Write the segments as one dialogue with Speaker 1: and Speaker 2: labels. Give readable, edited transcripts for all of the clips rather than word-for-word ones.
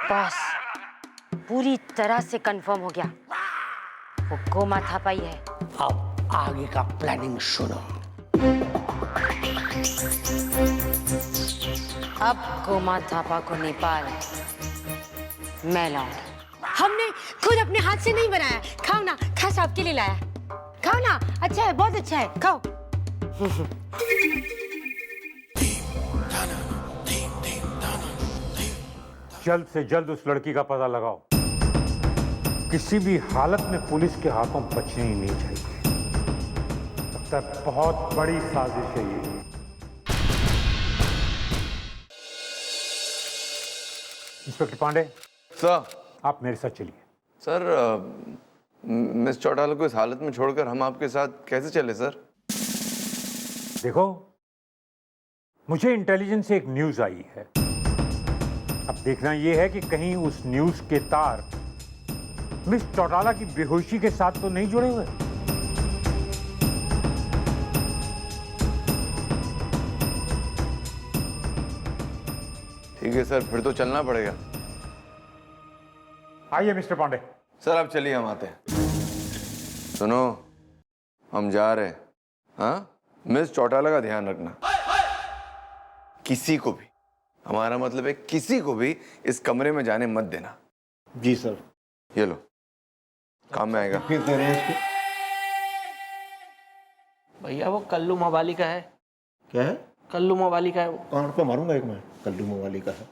Speaker 1: Boss, पूरी तरह से कंफर्म हो गया, वो गोमा थापा ही है।
Speaker 2: अब आगे का प्लानिंग सुनो।
Speaker 1: अब गोमा थापा को नेपाल मैं लाऊंगी। हमने खुद अपने हाथ से नहीं बनाया, खाओ ना, खास आपके लिए लाया, खाओ ना, अच्छा है, बहुत अच्छा है, खाओ।
Speaker 3: जल्द से जल्द उस लड़की का पता लगाओ। किसी भी हालत में पुलिस के हाथों बचनी ही नहीं चाहिए। लगता है बहुत बड़ी साजिश है ये। इंस्पेक्टर पांडे
Speaker 4: सर,
Speaker 3: आप मेरे साथ चलिए।
Speaker 4: सर मिस चौटाला को इस हालत में छोड़कर हम आपके साथ कैसे चले सर?
Speaker 3: देखो, मुझे इंटेलिजेंस से एक न्यूज आई है। अब देखना यह है कि कहीं उस न्यूज के तार मिस चौटाला की बेहोशी के साथ तो नहीं जुड़े हुए।
Speaker 4: ठीक है सर, फिर तो चलना पड़ेगा।
Speaker 3: आइए मिस्टर पांडे।
Speaker 4: सर आप चलिए, हम आते हैं। सुनो, हम जा रहे हैं। हाँ, मिस चौटाला का ध्यान रखना। किसी को भी, हमारा मतलब है किसी को भी इस कमरे में जाने मत देना।
Speaker 2: जी सर।
Speaker 4: ये लो, काम में आएगा।
Speaker 2: फिर दे रहे हैं इसको।
Speaker 5: भैया वो कल्लू मवाली का है।
Speaker 2: क्या है?
Speaker 5: कल्लू मवाली का है वो।
Speaker 2: कान पे मारूंगा एक मैं। कल्लू मवाली का है।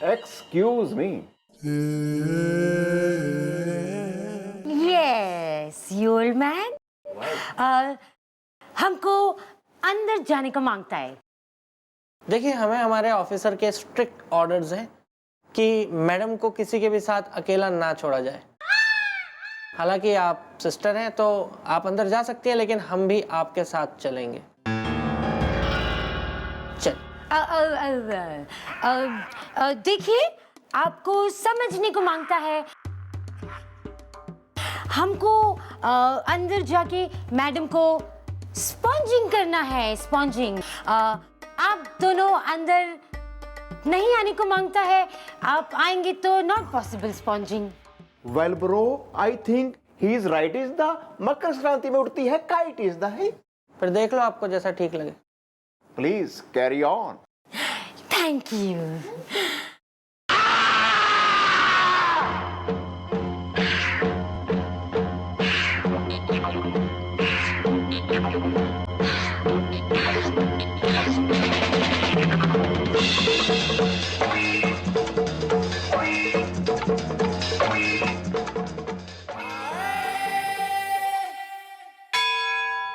Speaker 2: Excuse me.
Speaker 1: Yes, you old man. हमको अंदर जाने को मांगता है।
Speaker 5: देखिए, हमें हमारे ऑफिसर के स्ट्रिक्ट ऑर्डर्स हैं कि मैडम को किसी के भी साथ अकेला ना छोड़ा जाए। हालांकि आप सिस्टर हैं तो आप अंदर जा सकती हैं, लेकिन हम भी आपके साथ चलेंगे। चल।
Speaker 1: देखिए, आपको समझने को मांगता है। हमको अंदर जाके मैडम को स्पॉन्जिंग करना है, स्पॉन्जिंग। आप दोनों अंदर नहीं आने को मांगता है। आप आएंगे तो not possible sponging.
Speaker 2: Well bro, I think he is right. Is the Makar Sankranti में उड़ती है काइट इज द है।
Speaker 5: फिर देख लो आपको जैसा ठीक लगे।
Speaker 2: Please carry on.
Speaker 1: Thank you.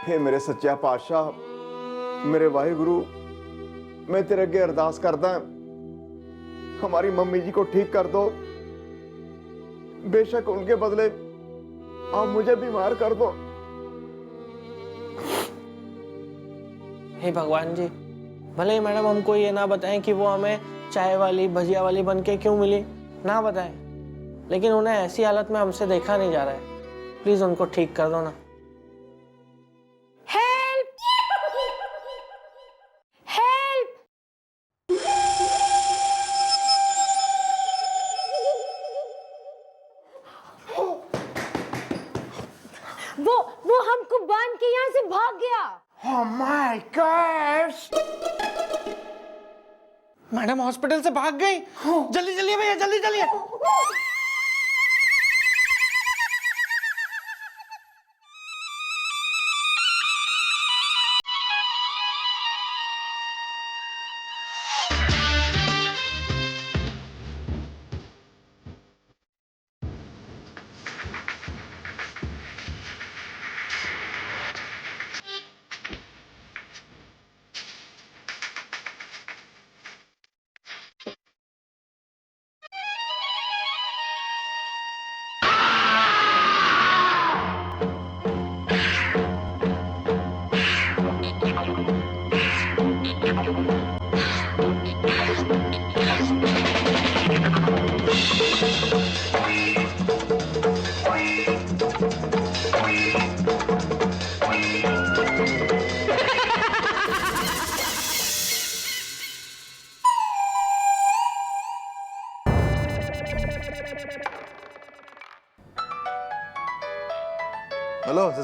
Speaker 2: हे मेरे सच्चा पातशाह, मेरे वाहिगुरु, मैं तेरे अगे अरदास करदा, हमारी मम्मी जी को ठीक कर दो। बेशक उनके बदले आप मुझे बीमार कर दो।
Speaker 5: हे भगवान जी, भले ही मैडम हमको ये ना बताएं कि वो हमें चाय वाली भजिया वाली बन के क्यों मिली, ना बताएं, लेकिन उन्हें ऐसी हालत में हमसे देखा नहीं जा रहा है। प्लीज उनको ठीक कर दो ना।
Speaker 1: हेल्प! हेल्प! वो हमको बांध के यहाँ से भाग गया।
Speaker 2: Oh my gosh!
Speaker 5: Madam hospital से भाग गई। जल्दी चलिए भैया, जल्दी चलिए।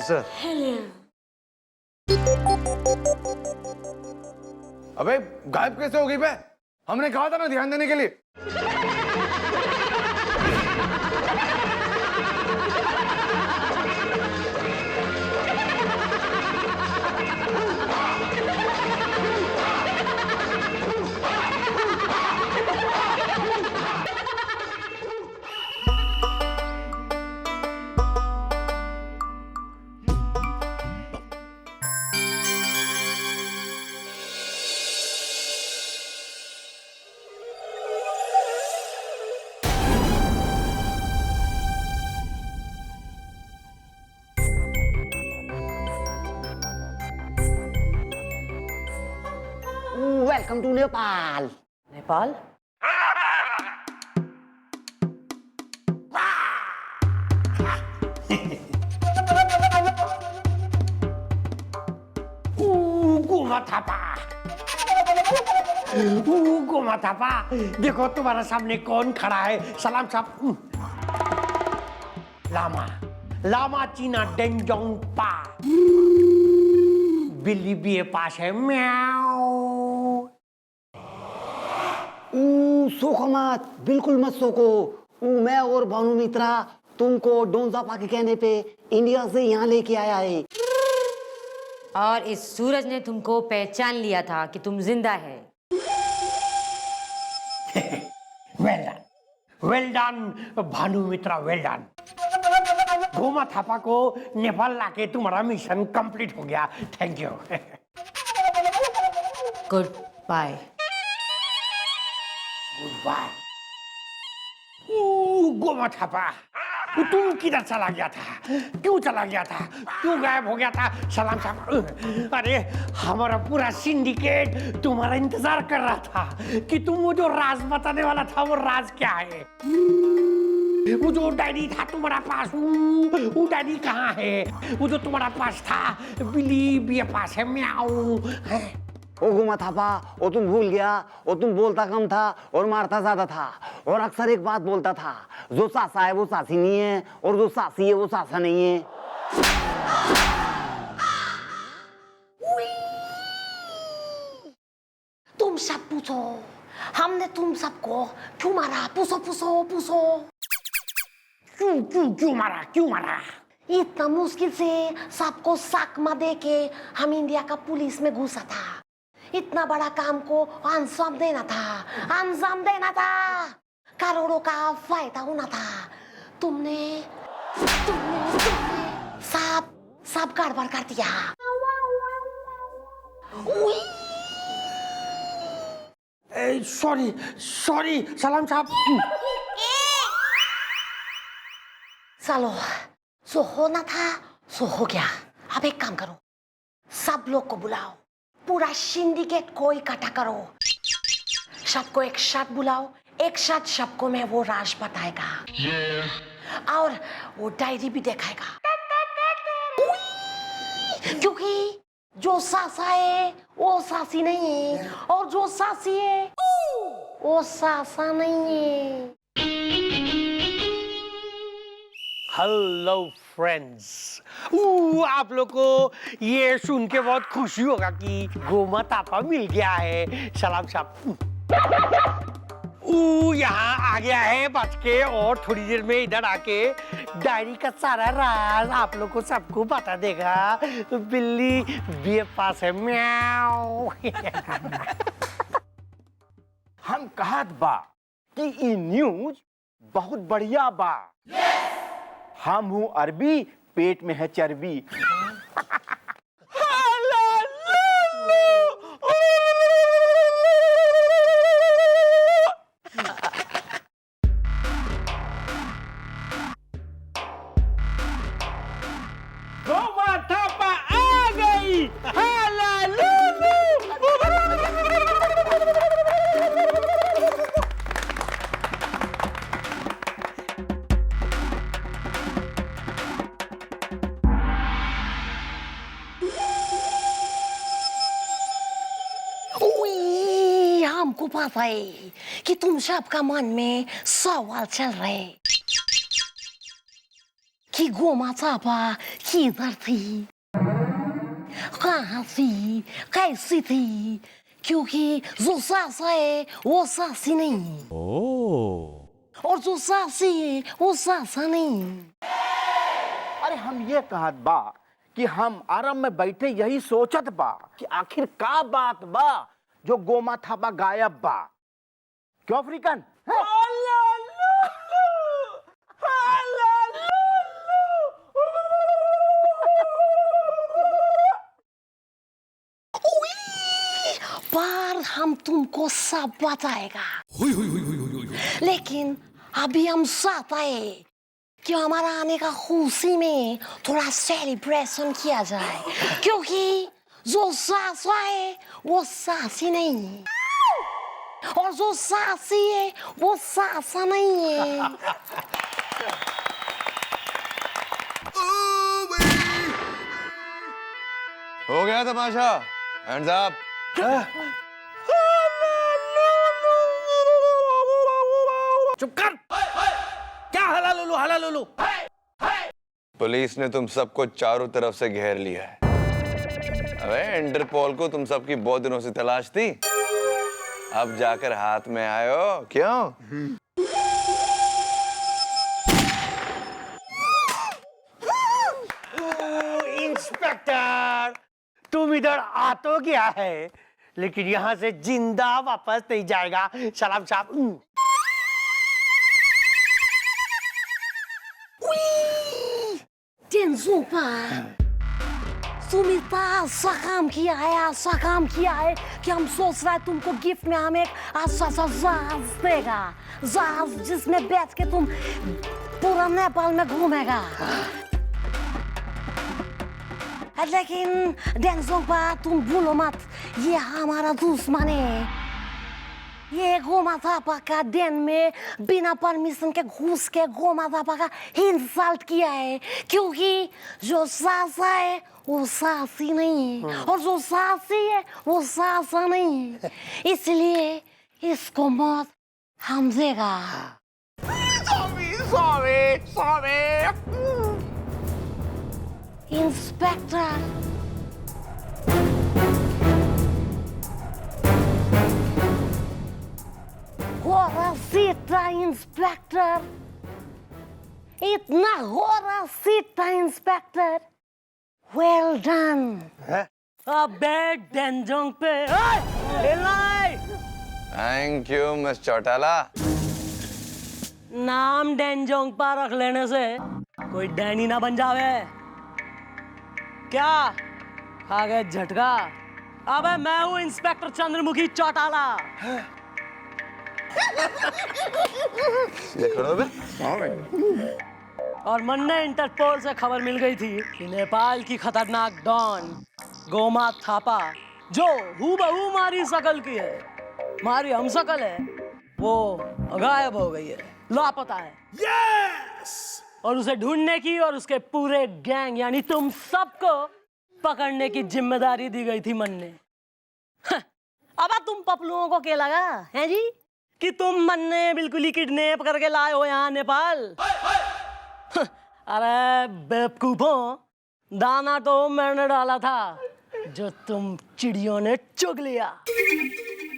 Speaker 4: ऑफिसर। अबे गायब कैसे हो गई बे? हमने कहा था ना ध्यान देने के लिए।
Speaker 6: Welcome to Nepal. नेपाल?
Speaker 7: गोमा थापा, गोमा थापा, देखो तुम्हारा सामने कौन खड़ा है। सलाम साहब। लामा, लामा चीना डेंजोंग पा। बिल्ली भी पास है। म्याऊ।
Speaker 6: सोखो मत, बिल्कुल मत सोखो। मैं और भानु मित्रा तुमको डोंजापा के कहने पे इंडिया से यहाँ लेके आया है।
Speaker 1: और इस सूरज ने तुमको पहचान लिया था कि तुम जिंदा है।
Speaker 7: Well done Bhanu Mitra, well done. Goma Thapa को नेपाल लाके तुम्हारा मिशन कंप्लीट हो गया। Thank you.
Speaker 1: Goodbye.
Speaker 7: Goodbye. Goma Thapa, तुम किधर चला गया था? क्यों चला गया था? क्यों गायब हो गया था? सलाम साहब। अरे हमारा पूरा सिंडिकेट तुम्हारा इंतजार कर रहा था कि तुम वो जो राज बताने वाला था वो राज क्या है। वो जो डायरी था तुम्हारा पास, वो डायरी कहाँ है? वो जो तुम्हारा पास था, बिल्ली भी पास है। म्याऊ।
Speaker 6: ओ गोमा थापा, वो तुम भूल गया। वो तुम बोलता कम था और मारता ज्यादा था। और अक्सर एक बात बोलता था, जो सासा है वो सासी नहीं है, और जो सासी है वो सासा नहीं है।
Speaker 8: तुम सब पूछो, हमने तुम सबको क्यों मारा? पूछो पूछो पूछो।
Speaker 7: क्यों क्यों क्यों मारा? क्यों मारा?
Speaker 8: इतना मुश्किल से सबको साकमा दे के हम इंडिया का पुलिस में घुसा था। इतना बड़ा काम को अंजाम देना था, अंजाम देना था। करोड़ों का फायदा होना था। तुमने तुमने तुमने सब गड़बड़ कर दिया।
Speaker 7: सॉरी सॉरी सलाम साहब।
Speaker 8: चलो, जो होना था सो हो गया। अब एक काम करो, सब लोग को बुलाओ, पूरा सिंडिकेट को इकट्ठा करो, सबको एक साथ बुलाओ, एक साथ सबको मैं वो राज बताएगा और वो डायरी भी दिखाएगा। क्योंकि जो सासा है वो सासी नहीं है, और जो सासी है वो सासा नहीं है।
Speaker 7: हेलो फ्रेंड्स, आप लोग को ये सुन के बहुत खुशी होगा कि गोमा थापा मिल गया है। सलाम साहब। यहाँ आ गया है बच के, और थोड़ी देर में इधर आके डायरी का सारा राज आप लोग को सबको बता देगा। बिल्ली भी पास है। म्याऊ।
Speaker 9: हम कहत बा कि ई न्यूज बहुत बढ़िया बा। हम हूँ अरबी, पेट में है चर्बी।
Speaker 7: गोमा थापा आ गई।
Speaker 8: हमको पता है कि तुम सबका मन में सवाल चल रहे कि गोमा थापा किधर थी, कहाँ थी, कैसी थी, क्योंकि जो सासा है वो सासी नहीं, और जो सासी है वो सासा नहीं।
Speaker 9: अरे हम ये कहत बा कि हम आराम में बैठे यही सोचत बा कि आखिर का बात बा जो गोमा थापा गायब बा। क्यों अफ्रीकन?
Speaker 8: पर हम तुमको सब बताएगा, लेकिन अभी हम साथ आए कि हमारा आने का खुशी में थोड़ा सेलिब्रेशन किया जाए, क्योंकि जो सास है वो सासी नहीं है, और जो सासी है वो सासा नहीं है।
Speaker 4: हो गया तमाशा, हैंड्स अप।
Speaker 9: चुप कर। क्या हला लुलू?
Speaker 4: पुलिस ने तुम सबको चारों तरफ से घेर लिया है। अबे इंटरपोल को तुम सबकी बहुत दिनों से तलाश थी, अब जाकर हाथ में आए हो। क्यों?
Speaker 7: इंस्पेक्टर, तुम इधर आ तो गया है, लेकिन यहाँ से जिंदा वापस नहीं जाएगा। सलाम साहब।
Speaker 8: Denzupa, सुमिता ऐसा काम किया है कि हम सोच रहे हैं तुमको गिफ्ट में हम एक अच्छा सा जहाज देगा, जहाज जिसमें बैठ के तुम पूरा नेपाल में घूमेगा। लेकिन डेंजोपा तुम भूलो मत, ये हमारा दुश्मन है। ये गोमा थापा का den में बिना परमिशन के घुस के गोमा थापा का इंसल्ट किया है, क्योंकि जो सासा है वो सासी नहीं है, और जो सासी है वो सासा नहीं है, इसलिए इसको मौत हम देगा।
Speaker 9: सॉरी।
Speaker 8: इंस्पेक्टर, Horacita, इंस्पेक्टर, इतना Horacita, इंस्पेक्टर। Well done.
Speaker 5: अबे डेंजोंग पे
Speaker 4: थैंक यू मिस चौटाला।
Speaker 5: नाम डेंजोंग पा रख लेने से कोई डैनी ना बन जावे। क्या खा गए झटका? अबे मैं हूँ इंस्पेक्टर चंद्रमुखी चौटाला। और मन्ने इंटरपोल से खबर मिल गई थी कि नेपाल की खतरनाक डॉन गोमा थापा, जो हूबहू मारी शकल की है, मारी हम शकल है, वो गायब हो गई है, लापता है। और उसे ढूंढने की और उसके पूरे गैंग यानी तुम सबको पकड़ने की जिम्मेदारी दी गई थी मन्ने। अब तुम पपलुओं को क्या लगा है जी कि तुम मन्ने बिल्कुल ही किडनैप करके लाए हो यहाँ नेपाल? अरे बेवकूफों, दाना तो मैंने डाला था जो तुम चिड़ियों ने चुग लिया।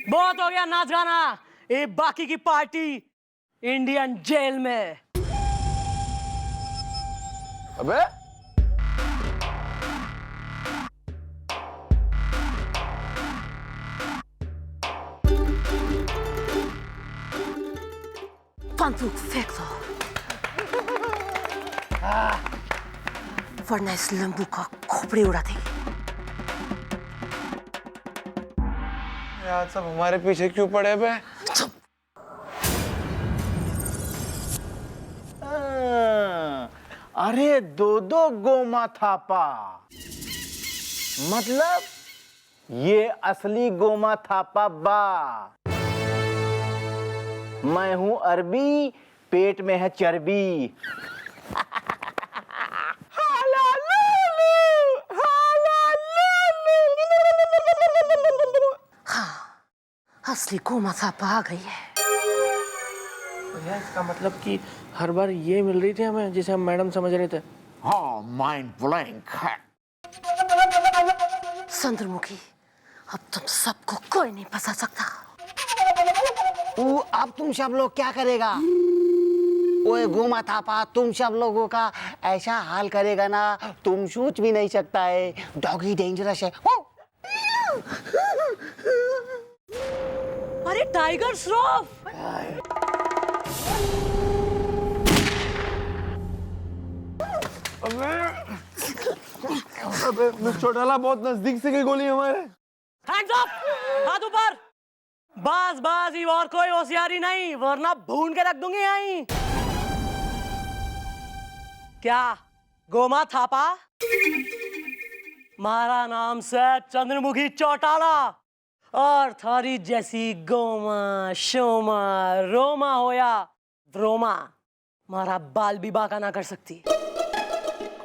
Speaker 5: बहुत हो गया नाच गाना, ये बाकी की पार्टी इंडियन जेल में।
Speaker 4: अबे
Speaker 8: बंदूक फेंक दो, वरना इस लंबू का खोपड़ी उड़ा देगी।
Speaker 4: यार सब हमारे पीछे क्यों पड़े बे?
Speaker 9: अरे दो गोमा थापा, मतलब ये असली गोमा थापा बा। मैं हूं अरबी, पेट में है चर्बी।
Speaker 8: हाँ, असली गोमा थापा आ गई है।
Speaker 5: भैया इसका मतलब कि हर बार ये मिल रही थी हमें जिसे हम मैडम समझ रहे थे।
Speaker 9: हाँ, माइंड ब्लैंक है।
Speaker 8: चंद्रमुखी, अब तुम सबको कोई नहीं फंसा सकता।
Speaker 6: वो अब तुम सब लोग क्या करेगा? ओए गोमा थापा, तुम सब लोगों का ऐसा हाल करेगा ना, तुम सोच भी नहीं सकता है। डॉगी डेंजरस है।
Speaker 10: अरे टाइगर श्रॉफ!
Speaker 4: अबे मिस चौटाला, बहुत नजदीक से गई गोली हमारे।
Speaker 10: Hands up! हाथ ऊपर! बस बस, ये और कोई होशियारी नहीं, वरना भून के रख दूंगी यहीं। क्या गोमा थापा? मारा नाम से चंद्रमुखी चौटाला, और थारी जैसी गोमा शोमा रोमा हो या द्रोमा, मारा बाल भी बांका ना कर सकती।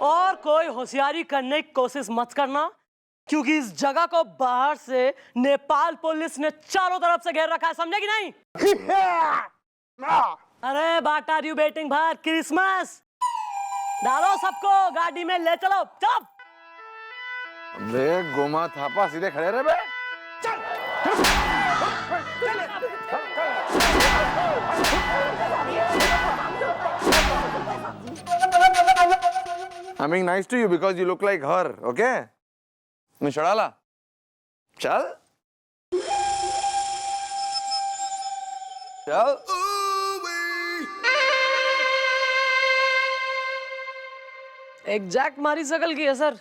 Speaker 10: और कोई होशियारी करने की कोशिश मत करना, क्योंकि इस जगह को बाहर से नेपाल पुलिस ने चारों तरफ से घेर रखा है, समझे कि नहीं? अरे what are you waiting for? Christmas! डालो सबको गाड़ी में, ले चलो, चलो।
Speaker 4: अबे गोमा थापा, सीधे खड़े रहे बे। I'm being nice to you because you look like her, okay? Miss Chautala, चल चल।
Speaker 10: एग्जैक्ट मारी शकल की है सर।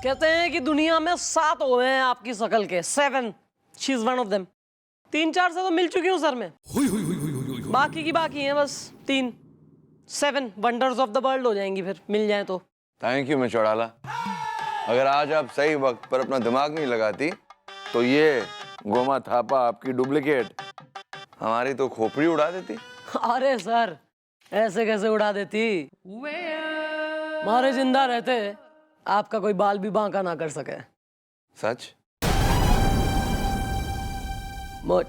Speaker 10: कहते हैं कि दुनिया में 7 हुए हैं आपकी शकल के, 7। She is one of them. 3-4 से तो मिल चुकी हूँ सर मैं, बाकी की बाकी हैं बस 3। 7 वंडर्स ऑफ द वर्ल्ड हो जाएंगी फिर मिल जाए तो।
Speaker 4: Thank you miss Chautala. अगर आज आप सही वक्त पर अपना दिमाग नहीं लगाती तो ये गोमा थापा आपकी डुप्लीकेट हमारी तो खोपड़ी उड़ा देती।
Speaker 10: अरे सर, ऐसे कैसे उड़ा देती? मारे जिंदा रहते आपका कोई बाल भी बांका ना कर सके।
Speaker 4: सच?
Speaker 10: मुझ